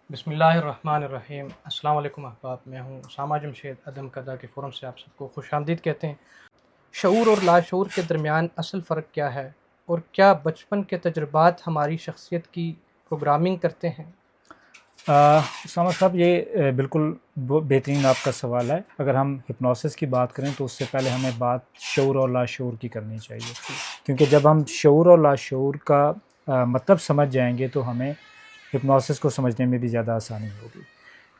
बिस्मिल्लाहिर्रहमानिर्रहीम। अस्सलाम वालेकुम अहबाब, मैं हूँ उसामा जमशेद अदम कदा के फ़ोरम से आप सबको खुशामदीद कहते हैं। शऊर और लाशऊर के दरमियान असल फ़र्क क्या है और क्या बचपन के तजुर्बात हमारी शख्सियत की प्रोग्रामिंग करते हैं? उसामा साहब, ये बिल्कुल बेहतरीन आपका सवाल है। अगर हम हिप्नोसिस की बात करें तो उससे पहले हमें बात शऊर और लाशऊर की करनी चाहिए, क्योंकि जब हम शऊर और लाशऊर का मतलब समझ जाएंगे तो हमें हिप्नोसिस को समझने में भी ज़्यादा आसानी होगी।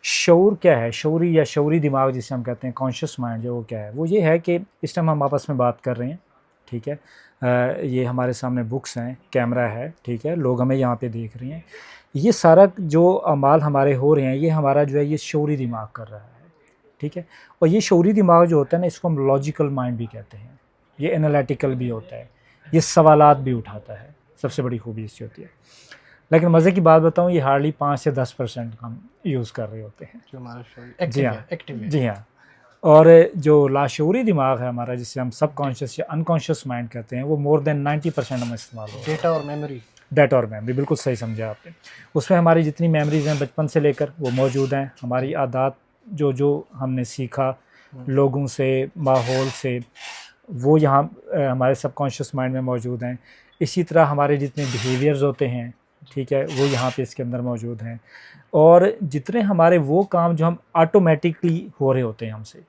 शऊर क्या है? शऊरी या शऊरी दिमाग जिसे हम कहते हैं, कॉन्शियस माइंड, जो वो क्या है? वो ये है कि इस टाइम हम आपस में बात कर रहे हैं, ठीक है। ये हमारे सामने बुक्स हैं, कैमरा है, ठीक है, लोग हमें यहाँ पे देख रहे हैं। ये सारा जो अमाल हमारे हो रहे हैं, ये हमारा जो है ये शऊरी दिमाग कर रहा है, ठीक है। और ये शऊरी दिमाग जो होता है ना, इसको हम लॉजिकल माइंड भी कहते हैं। ये एनालिटिकल भी होता है, ये सवालात भी उठाता है। सबसे बड़ी खूबी इसकी होती है। लेकिन मज़े की बात बताऊँ, ये हार्डली 5 से 10% हम यूज़ कर रहे होते हैं। जो हमारा शऊर जी एक्टिव हाँ, है, एक्टिव है। जी हाँ। और जो लाशऊरी दिमाग है हमारा, जिसे हम सबकॉन्शियस या अनकॉन्शियस माइंड कहते हैं, वो मोर देन 90% हम इस्तेमाल हो रहा है। डेटा और मेमोरी। डाटा और मेमोरी, बिल्कुल सही समझा आपने। उसमें हमारी जितनी मेमोरीज़ हैं बचपन से लेकर वो मौजूद हैं। हमारी आदत जो जो हमने सीखा लोगों से, माहौल से, वो यहाँ हमारे सबकॉन्शियस माइंड में मौजूद हैं। इसी तरह हमारे जितने बिहेवियर्स होते हैं, ठीक है, वो यहाँ पे इसके अंदर मौजूद हैं। और जितने हमारे वो काम जो हम ऑटोमेटिकली हो रहे होते हैं हमसे,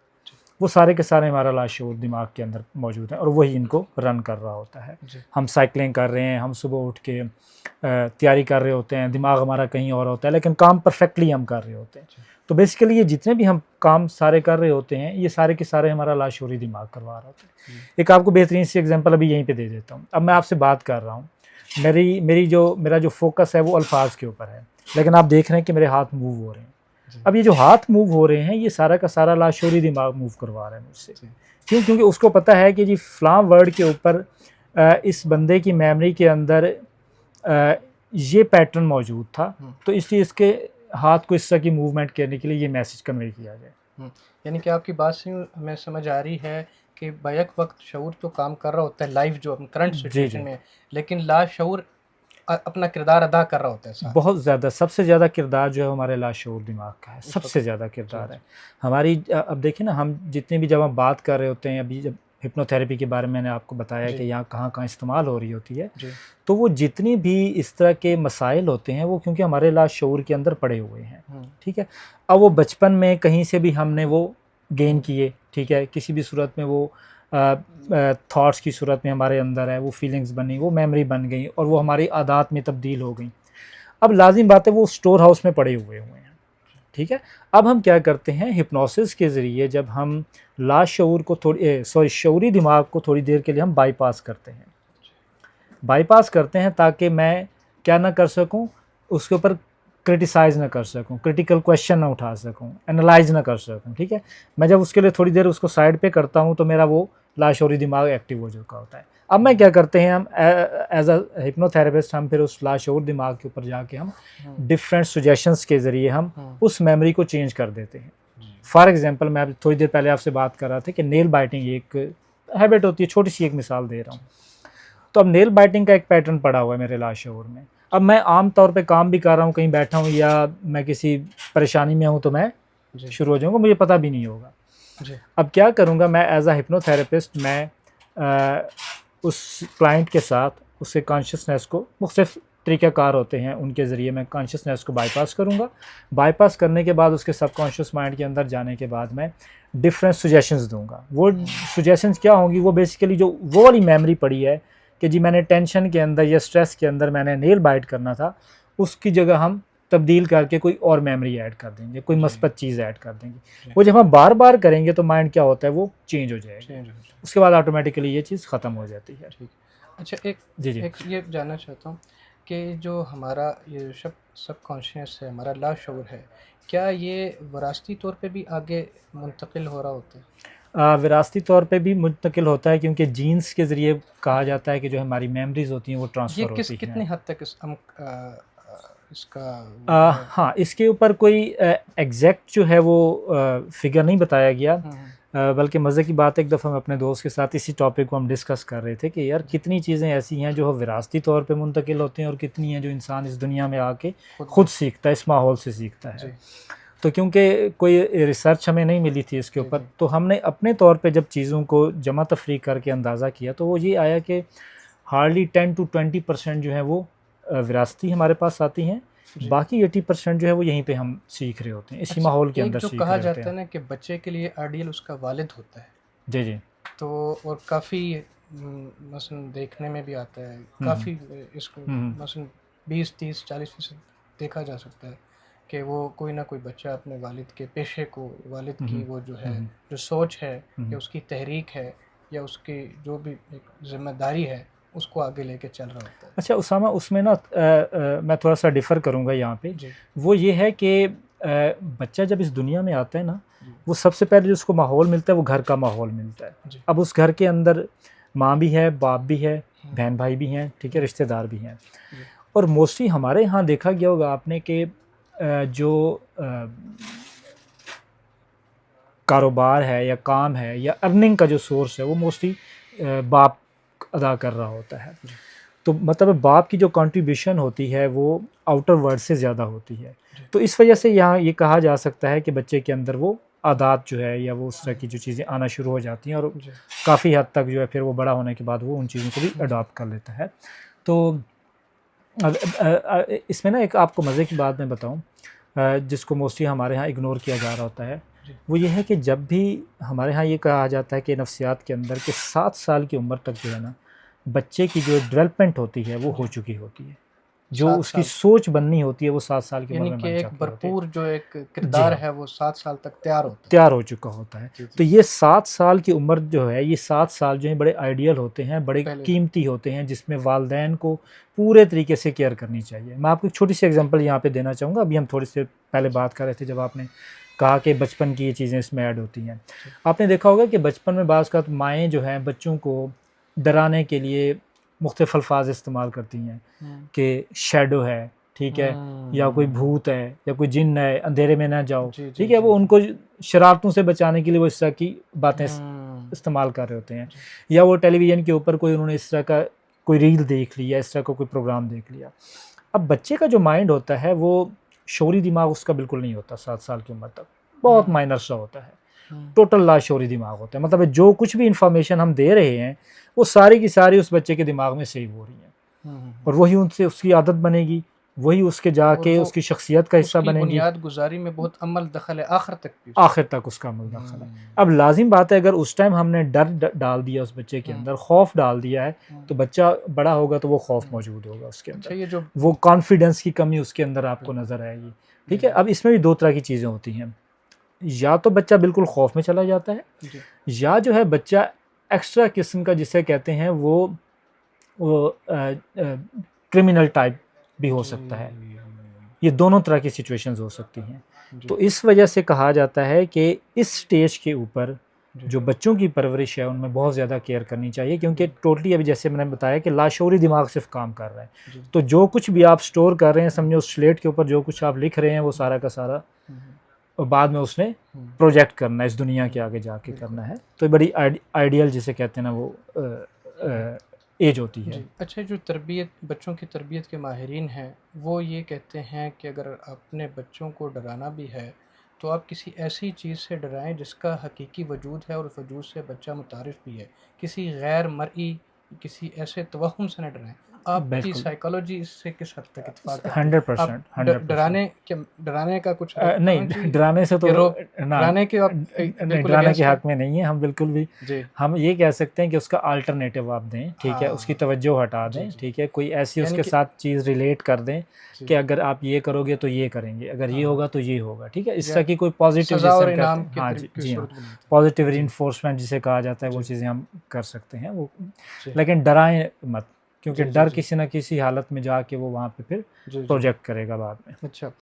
वो सारे के सारे हमारा लाशऊर दिमाग के अंदर मौजूद है और वही इनको रन कर रहा होता है। हम साइकिलिंग कर रहे हैं, हम सुबह उठ के तैयारी कर रहे होते हैं, दिमाग हमारा कहीं और होता है, लेकिन काम परफेक्टली हम कर रहे होते हैं। तो बेसिकली ये जितने भी हम काम सारे कर रहे होते हैं, ये सारे के सारे हमारा लाशऊरी दिमाग करवा रहा होता है। एक आपको बेहतरीन सी एग्जांपल अभी यहीं पे दे देता हूँ। अब मैं आपसे बात कर रहा हूँ, मेरा जो फोकस है वो अल्फाज के ऊपर है, लेकिन आप देख रहे हैं कि मेरे हाथ मूव हो रहे हैं। अब ये जो हाथ मूव हो रहे हैं, ये सारा का सारा लाशऊरी दिमाग मूव करवा रहा है मुझसे। क्यों? क्योंकि उसको पता है कि जी फलां वर्ड के ऊपर इस बंदे की मेमोरी के अंदर ये पैटर्न मौजूद था, तो इसलिए इसके हाथ को इस तरह की मूवमेंट करने के लिए ये मैसेज कन्वे किया जाए। यानी कि आपकी बात से हमें समझ आ रही है कि बैक वक्त शऊर तो काम कर रहा होता है लाइव जो करंट सिचुएशन में, लेकिन लाशऊर अपना किरदार अदा कर रहा होता है साथ। बहुत ज़्यादा, सबसे ज़्यादा किरदार जो है हमारे लाशऊर दिमाग का है, सबसे ज़्यादा किरदार है हमारी। अब देखिए ना, हम जितने भी जब हम बात कर रहे होते हैं, अभी जब हिप्नोथेरेपी के बारे में मैंने आपको बताया कि यहाँ कहाँ कहाँ इस्तेमाल हो रही होती है, तो वो जितनी भी इस तरह के मसाइल होते हैं वो क्योंकि हमारे लाशऊर के अंदर पड़े हुए हैं, ठीक है। अब वो बचपन में कहीं से भी हमने वो गेन किए, ठीक है, किसी भी सूरत में वो थॉट्स की सूरत में हमारे अंदर है, वो फीलिंग्स बनी, वो मेमोरी बन गई और वो हमारी आदत में तब्दील हो गई। अब लाजिम बात है वो स्टोर हाउस में पड़े हुए हैं, ठीक है। अब हम क्या करते हैं, हिप्नोसिस के ज़रिए जब हम लाशऊर को शऊरी दिमाग को थोड़ी देर के लिए हम बाईपास करते हैं ताकि मैं क्या ना कर सकूं, उसके ऊपर क्रिटिसाइज़ ना कर सकूं, क्रिटिकल क्वेश्चन ना उठा सकूं, एनालाइज ना कर सकूं, ठीक है। मैं जब उसके लिए थोड़ी देर उसको साइड पे करता हूं तो मेरा वो लाशऊरी दिमाग एक्टिव हो चुका होता है। अब मैं क्या करते हैं, हम एज अ हिप्नोथेरेपिस्ट हम फिर उस लाशऊर दिमाग के ऊपर जाके हम डिफरेंट सजेशंस के ज़रिए हम उस मेमोरी को चेंज कर देते हैं। फॉर एग्जांपल, मैं थोड़ी देर पहले आपसे बात कर रहा था कि नेल बाइटिंग एक हैबिट होती है, छोटी सी एक मिसाल दे रहा हूँ। तो अब नेल बाइटिंग का एक पैटर्न पड़ा हुआ है मेरे लाशऊर में। अब मैं आम तौर पे काम भी कर रहा हूँ, कहीं बैठा हूँ या मैं किसी परेशानी में हूँ, तो मैं शुरू हो जाऊँगा, मुझे पता भी नहीं होगा। अब क्या करूँगा मैं एज अ हिप्नोथेरेपिस्ट, मैं उस क्लाइंट के साथ उसके कॉन्शियसनेस को, मुख्तलिफ तरीक़ाकार होते हैं, उनके ज़रिए मैं कॉन्शियसनेस को बाईपास करूँगा। बाईपास करने के बाद उसके सबकॉन्शियस माइंड के अंदर जाने के बाद मैं डिफरेंट सजेशंस दूंगा। वो सजेशंस क्या होंगी, वो बेसिकली जो वो वाली मेमोरी पड़ी है कि जी मैंने टेंशन के अंदर या स्ट्रेस के अंदर मैंने नेल बाइट करना था, उसकी जगह हम तब्दील करके कोई और मेमोरी ऐड कर देंगे, कोई मस्बत चीज़ ऐड कर देंगे। वो जब हम बार बार करेंगे तो माइंड क्या होता है, वो चेंज हो जाएगा, उसके बाद ऑटोमेटिकली ये चीज़ ख़त्म हो जाती है। अच्छा, एक ये जानना चाहता हूँ कि जो हमारा ये सबकॉन्शियस है, हमारा लाशऊर है, क्या ये विरासती तौर पे भी आगे मुंतकिल हो रहा होता है? विरासती तौर पे भी मुंतकिल होता है, क्योंकि जीन्स के ज़रिए कहा जाता है कि जो हमारी मेमोरीज़ होती हैं वो ट्रांसफ़र होती हैं। कितनी हद तक हाँ, इसके ऊपर कोई एग्जैक्ट जो है वो फिगर नहीं बताया गया, बल्कि मज़े की बात है, एक दफ़ा मैं अपने दोस्त के साथ इसी टॉपिक को हम डिस्कस कर रहे थे कि यार कितनी चीज़ें ऐसी हैं जो विरासती तौर पे मुंतकिल होती हैं और कितनी हैं जो इंसान इस दुनिया में आके खुद सीखता है, इस माहौल से सीखता है। तो क्योंकि कोई रिसर्च हमें नहीं मिली थी इसके ऊपर, तो हमने अपने तौर पे जब चीज़ों को जमा तफरीक करके अंदाज़ा किया तो वो ये आया कि हार्डली 10 to 20% जो है वो विरासती हमारे पास आती हैं, बाकी 80% जो है वो यहीं पे हम सीख रहे होते हैं, इसी माहौल के अंदर जो सीख कहा रहे होते जाता है हैं। ना कि बच्चे के लिए आइडियल उसका वालिद होता है। जी जी। तो और काफ़ी मसलन देखने में भी आता है, काफ़ी इसको मसलन 20-30-40% देखा जा सकता है कि वो कोई ना कोई बच्चा अपने वालिद के पेशे को, वालिद की वो जो है जो सोच है या उसकी तहरीक है या उसकी जो भी एक जिम्मेदारी है उसको आगे लेके चल रहा होता है। अच्छा उसामा, उसमें ना मैं थोड़ा सा डिफ़र करूँगा यहाँ पे, वो ये है कि बच्चा जब इस दुनिया में आता है ना, वो सबसे पहले जो उसको माहौल मिलता है वो घर का माहौल मिलता है। अब उस घर के अंदर माँ भी है, बाप भी है, बहन भाई भी हैं, ठीक है, रिश्तेदार भी हैं। और मोस्टली हमारे यहाँ देखा गया होगा आपने कि जो कारोबार है या काम है या अर्निंग का जो सोर्स है वो मोस्टली बाप अदा कर रहा होता है। तो मतलब बाप की जो कंट्रीब्यूशन होती है वो आउटर वर्ल्ड से ज़्यादा होती है। तो इस वजह से यहाँ ये कहा जा सकता है कि बच्चे के अंदर वो आदत जो है या वो उस तरह की जो चीज़ें आना शुरू हो जाती हैं और काफ़ी हद तक जो है फिर वो बड़ा होने के बाद वो उन चीज़ों को भी अडॉप्ट कर लेता है। तो इसमें ना एक आपको मज़े की बात मैं बताऊँ जिसको मोस्टली हमारे यहाँ इग्नोर किया जा रहा होता है, वो ये है कि जब भी हमारे यहाँ ये कहा जाता है कि नफ्सियात के अंदर कि 7 साल की उम्र तक जो है ना बच्चे की जो डेवलपमेंट होती है वो हो चुकी होती है, जो उसकी सोच बननी होती है वो 7 साल की उम्र में बन एक भरपूर जो एक किरदार है वो 7 साल तक तैयार हो चुका होता है। तो ये 7 साल की उम्र जो है, ये 7 साल जो है बड़े आइडियल होते हैं, बड़े कीमती होते हैं, जिसमें वालिदैन को पूरे तरीके से केयर करनी चाहिए। मैं आपको एक छोटी सी एग्जांपल यहाँ पे देना चाहूँगा। अभी हम थोड़ी देर पहले बात कर रहे थे जब आपने कहा कि बचपन की ये चीज़ें इसमें ऐड होती हैं। आपने देखा होगा कि बचपन में बाज़ का माएँ जो हैं बच्चों को डराने के लिए मुख्तलिफ़ अल्फाज इस्तेमाल करती हैं कि शैडो है, ठीक है, या कोई भूत है या कोई जिन है, अंधेरे में ना जाओ, ठीक है, वो उनको शरारतों से बचाने के लिए वो इस तरह की बातें इस्तेमाल कर रहे होते हैं। या वो टेलीविज़न के ऊपर कोई उन्होंने इस तरह का कोई रील देख लिया, इस तरह का कोई प्रोग्राम देख लिया। अब बच्चे का जो माइंड होता है वो शौरी दिमाग उसका बिल्कुल नहीं होता 7 साल की उम्र तक, बहुत माइनर सा होता है, टोटल लाशौरी दिमाग होता है। मतलब जो कुछ भी इंफॉर्मेशन हम दे रहे हैं वो सारी की सारी उस बच्चे के दिमाग में सेव हो रही है और वही उनसे उसकी आदत बनेगी, वही उसके जाके उसकी शख्सियत का हिस्सा बनेगी। बुनियाद गुजारी में बहुत अमल दखल है, आखिर तक उसका अमल दखल है। अब लाजिम बात है अगर उस टाइम हमने डर डाल दिया उस बच्चे के अंदर, खौफ डाल दिया है, तो बच्चा बड़ा होगा तो वो खौफ मौजूद होगा उसके अंदर। ये जो वो कॉन्फिडेंस की कमी उसके अंदर आपको नज़र आएगी, ठीक है। अब इसमें भी 2 तरह की चीज़ें होती हैं, या तो बच्चा बिल्कुल खौफ में चला जाता है, या जो है बच्चा एक्स्ट्रा किस्म का जिसे कहते हैं वो क्रिमिनल टाइप भी हो सकता है। ये दोनों तरह की सिचुएशंस हो सकती हैं। तो इस वजह से कहा जाता है कि इस स्टेज के ऊपर जो बच्चों की परवरिश है उनमें बहुत ज़्यादा केयर करनी चाहिए, क्योंकि टोटली अभी जैसे मैंने बताया कि लाशौरी दिमाग सिर्फ काम कर रहा है। तो जो कुछ भी आप स्टोर कर रहे हैं, समझो उस स्लेट के ऊपर जो कुछ आप लिख रहे हैं वो सारा का सारा और बाद में उसने प्रोजेक्ट करना है, इस दुनिया के आगे जाके करना है। तो बड़ी आइडियल जिसे कहते हैं ना वो एज होती है। अच्छा, जो तरबियत बच्चों की तरबियत के माहिरीन हैं वो ये कहते हैं कि अगर अपने बच्चों को डराना भी है तो आप किसी ऐसी चीज़ से डराएं जिसका हकीकी वजूद है और उस वजूद से बच्चा मुतारिफ भी है, किसी गैर मर्ई किसी ऐसे तवहम से न डराएं। आपकी साइकोलॉजी इससे किस हद तक इत्तेफाक है? 100% डराने का कुछ नहीं, डराने से तो डराने के हक में नहीं है हम बिल्कुल भी। हम ये कह सकते हैं कि उसका अल्टरनेटिव आप दें, ठीक है, उसकी तवज्जो हटा दें, ठीक है, कोई ऐसी उसके साथ चीज़ रिलेट कर दें कि अगर आप ये करोगे तो ये करेंगे, अगर ये होगा तो ये होगा, ठीक है, इस तरह की कोई पॉजिटिव, हाँ जी हाँ, पॉजिटिव रीइंफोर्समेंट जिसे कहा जाता है वो चीज़ें हम कर सकते हैं वो, लेकिन डराएं मत, क्योंकि डर किसी न किसी हालत में जाके वो वहाँ पे फिर प्रोजेक्ट करेगा बाद में। अच्छा,